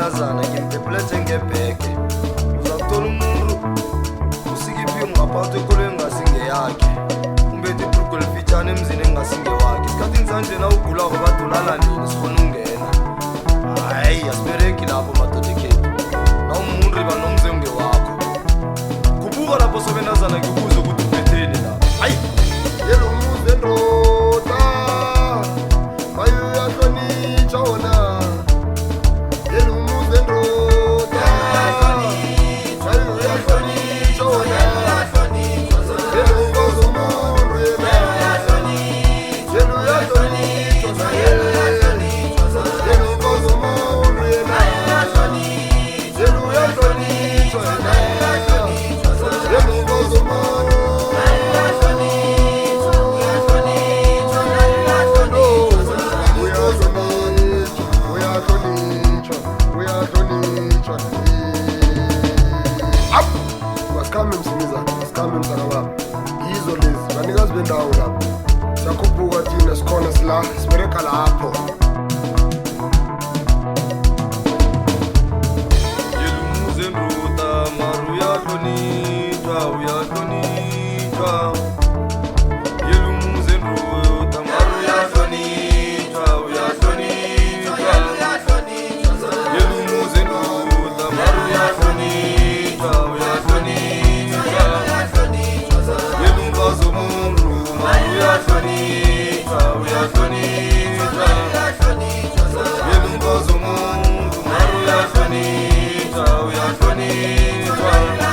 Nazana ngimpeplete ngebheke uzakuthola umuntu usikiphi ungaphathwe kule ngasinge yakhe umbethe ibhrugu elifitshane emzini engasinge wakhe isikhathini sanje na ugulako badulala nini sifuna ungena hayi asibereki lapho madoda ekhethu na umuntu riba nomzenge wakho kubuka lapho sobe nazana ngikuze ukuthi uphetheni lapho hayi yelo umuzi endoda bayo yahlonitshwa wona bendawo lapho sakhuphuka thina sikhona sila sibereka lapho yelumuze nruta maru yahlonitshwa uyahlonitshwa yelumuze nruta maru yahlonitshwa uyahlonitshwa yelumuze nruta maru yahlonitshwa uyahlonitshwa yelumbazo uyahlonitshwa uyahlonitshwa yelumbazo umuntu uyahlonitshwa uyahlonitshwa